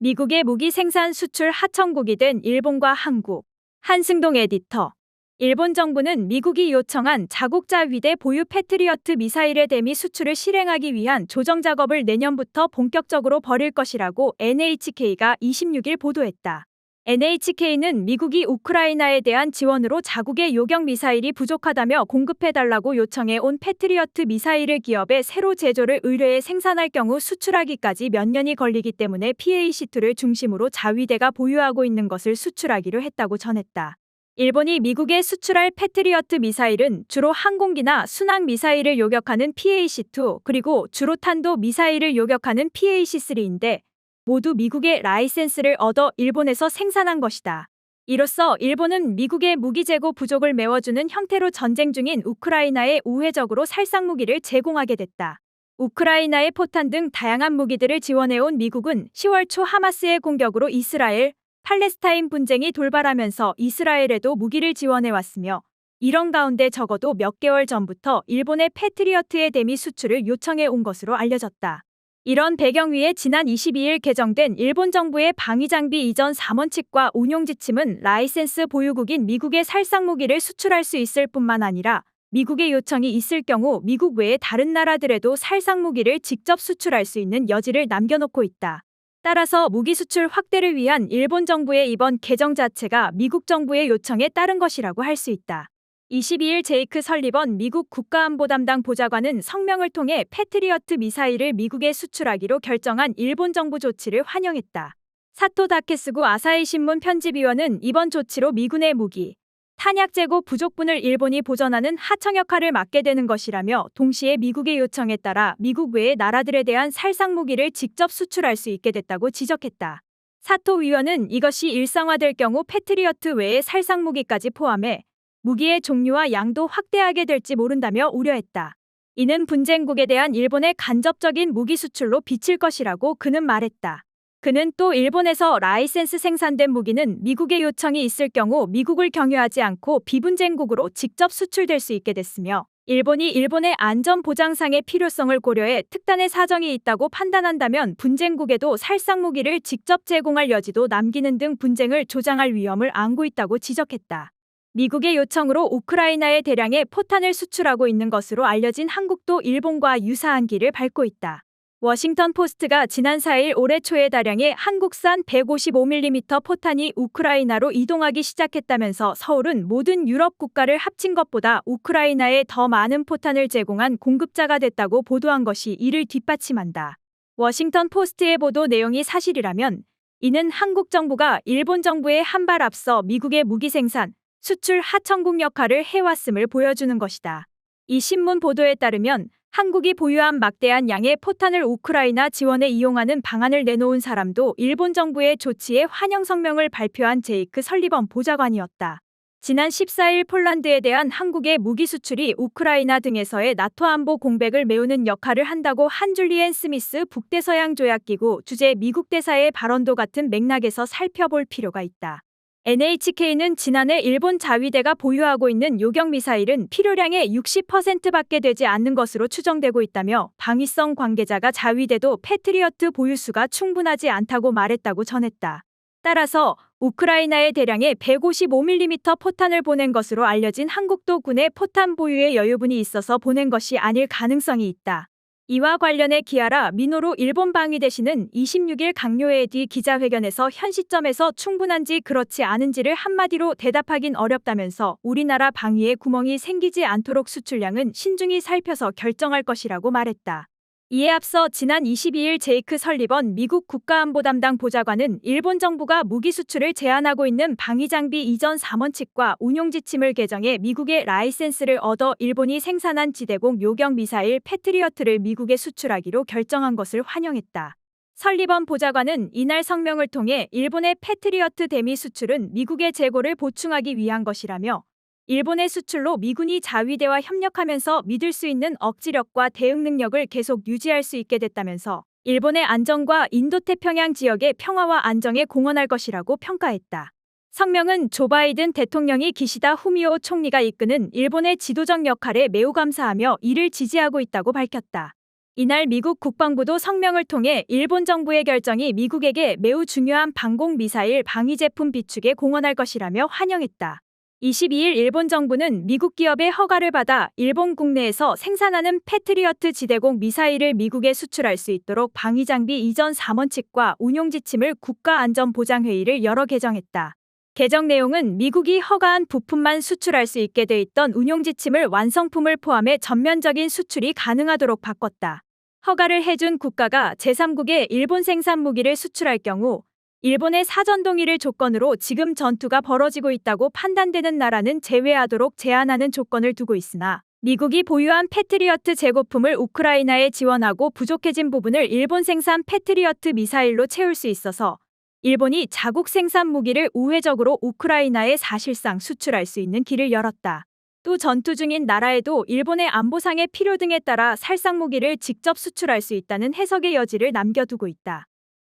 미국의 무기 생산 수출 하청국이 된 일본과 한국. 한승동 에디터. 일본 정부는 미국이 요청한 자국자 위대 보유 패트리어트 미사일의 대미 수출을 실행하기 위한 조정 작업을 내년부터 본격적으로 벌일 것이라고 NHK가 26일 보도했다. NHK는 미국이 우크라이나에 대한 지원으로 자국의 요격 미사일이 부족하다며 공급해달라고 요청해 온 패트리어트 미사일을 기업에 새로 제조를 의뢰해 생산할 경우 수출하기까지 몇 년이 걸리기 때문에 PAC2를 중심으로 자위대가 보유하고 있는 것을 수출하기로 했다고 전했다. 일본이 미국에 수출할 패트리어트 미사일은 주로 항공기나 순항 미사일을 요격하는 PAC2 그리고 주로 탄도 미사일을 요격하는 PAC3인데 모두 미국의 라이센스를 얻어 일본에서 생산한 것이다. 이로써 일본은 미국의 무기 재고 부족을 메워주는 형태로 전쟁 중인 우크라이나에 우회적으로 살상 무기를 제공하게 됐다. 우크라이나의 포탄 등 다양한 무기들을 지원해온 미국은 10월 초 하마스의 공격으로 이스라엘, 팔레스타인 분쟁이 돌발하면서 이스라엘에도 무기를 지원해왔으며 이런 가운데 적어도 몇 개월 전부터 일본의 패트리어트의 대미 수출을 요청해온 것으로 알려졌다. 이런 배경 위에 지난 22일 개정된 일본 정부의 방위장비 이전 3원칙과 운용 지침은 라이센스 보유국인 미국의 살상 무기를 수출할 수 있을 뿐만 아니라 미국의 요청이 있을 경우 미국 외의 다른 나라들에도 살상 무기를 직접 수출할 수 있는 여지를 남겨놓고 있다. 따라서 무기 수출 확대를 위한 일본 정부의 이번 개정 자체가 미국 정부의 요청에 따른 것이라고 할 수 있다. 22일 제이크 설리번 미국 국가안보 담당 보좌관은 성명을 통해 패트리어트 미사일을 미국에 수출하기로 결정한 일본 정부 조치를 환영했다. 사토 다케스구 아사히 신문 편집위원은 이번 조치로 미군의 무기, 탄약 재고 부족분을 일본이 보전하는 하청 역할을 맡게 되는 것이라며 동시에 미국의 요청에 따라 미국 외의 나라들에 대한 살상 무기를 직접 수출할 수 있게 됐다고 지적했다. 사토 위원은 이것이 일상화될 경우 패트리어트 외의 살상 무기까지 포함해 무기의 종류와 양도 확대하게 될지 모른다며 우려했다. 이는 분쟁국에 대한 일본의 간접적인 무기 수출로 비칠 것이라고 그는 말했다. 그는 또 일본에서 라이센스 생산된 무기는 미국의 요청이 있을 경우 미국을 경유하지 않고 비분쟁국으로 직접 수출될 수 있게 됐으며 일본이 일본의 안전 보장상의 필요성을 고려해 특단의 사정이 있다고 판단한다면 분쟁국에도 살상 무기를 직접 제공할 여지도 남기는 등 분쟁을 조장할 위험을 안고 있다고 지적했다. 미국의 요청으로 우크라이나에 대량의 포탄을 수출하고 있는 것으로 알려진 한국도 일본과 유사한 길을 밟고 있다. 워싱턴 포스트가 지난 4일 올해 초에 다량의 한국산 155mm 포탄이 우크라이나로 이동하기 시작했다면서 서울은 모든 유럽 국가를 합친 것보다 우크라이나에 더 많은 포탄을 제공한 공급자가 됐다고 보도한 것이 이를 뒷받침한다. 워싱턴 포스트의 보도 내용이 사실이라면 이는 한국 정부가 일본 정부에 한 발 앞서 미국의 무기 생산, 수출 하청국 역할을 해왔음을 보여주는 것이다. 이 신문 보도에 따르면 한국이 보유한 막대한 양의 포탄을 우크라이나 지원에 이용하는 방안을 내놓은 사람도 일본 정부의 조치에 환영 성명을 발표한 제이크 설리번 보좌관이었다. 지난 14일 폴란드에 대한 한국의 무기 수출이 우크라이나 등에서의 나토 안보 공백을 메우는 역할을 한다고 한 줄리엔 스미스 북대서양조약기구 주재 미국 대사의 발언도 같은 맥락에서 살펴볼 필요가 있다. NHK는 지난해 일본 자위대가 보유하고 있는 요격 미사일은 필요량의 60%밖에 되지 않는 것으로 추정되고 있다며 방위성 관계자가 자위대도 패트리어트 보유수가 충분하지 않다고 말했다고 전했다. 따라서 우크라이나에 대량의 155mm 포탄을 보낸 것으로 알려진 한국도 군의 포탄 보유에 여유분이 있어서 보낸 것이 아닐 가능성이 있다. 이와 관련해 기아라 미노루 일본 방위대신은 26일 강요회 뒤 기자회견에서 현 시점에서 충분한지 그렇지 않은지를 한마디로 대답하긴 어렵다면서 우리나라 방위에 구멍이 생기지 않도록 수출량은 신중히 살펴서 결정할 것이라고 말했다. 이에 앞서 지난 22일 제이크 설리번 미국 국가안보 담당 보좌관은 일본 정부가 무기 수출을 제한하고 있는 방위장비 이전 3원칙과 운용 지침을 개정해 미국의 라이센스를 얻어 일본이 생산한 지대공 요격 미사일 패트리어트를 미국에 수출하기로 결정한 것을 환영했다. 설리번 보좌관은 이날 성명을 통해 일본의 패트리어트 대미 수출은 미국의 재고를 보충하기 위한 것이라며 일본의 수출로 미군이 자위대와 협력하면서 믿을 수 있는 억지력과 대응 능력을 계속 유지할 수 있게 됐다면서 일본의 안정과 인도태평양 지역의 평화와 안정에 공헌할 것이라고 평가했다. 성명은 조 바이든 대통령이 기시다 후미오 총리가 이끄는 일본의 지도적 역할에 매우 감사하며 이를 지지하고 있다고 밝혔다. 이날 미국 국방부도 성명을 통해 일본 정부의 결정이 미국에게 매우 중요한 방공 미사일 방위 제품 비축에 공헌할 것이라며 환영했다. 22일 일본 정부는 미국 기업의 허가를 받아 일본 국내에서 생산하는 패트리어트 지대공 미사일을 미국에 수출할 수 있도록 방위 장비 이전 삼원칙과 운용 지침을 국가안전보장회의를 열어 개정했다. 개정 내용은 미국이 허가한 부품만 수출할 수 있게 돼 있던 운용 지침을 완성품을 포함해 전면적인 수출이 가능하도록 바꿨다. 허가를 해준 국가가 제3국에 일본 생산 무기를 수출할 경우 일본의 사전 동의를 조건으로 지금 전투가 벌어지고 있다고 판단되는 나라는 제외하도록 제한하는 조건을 두고 있으나 미국이 보유한 패트리어트 재고품을 우크라이나에 지원하고 부족해진 부분을 일본 생산 패트리어트 미사일로 채울 수 있어서 일본이 자국 생산 무기를 우회적으로 우크라이나에 사실상 수출할 수 있는 길을 열었다. 또 전투 중인 나라에도 일본의 안보상의 필요 등에 따라 살상 무기를 직접 수출할 수 있다는 해석의 여지를 남겨두고 있다.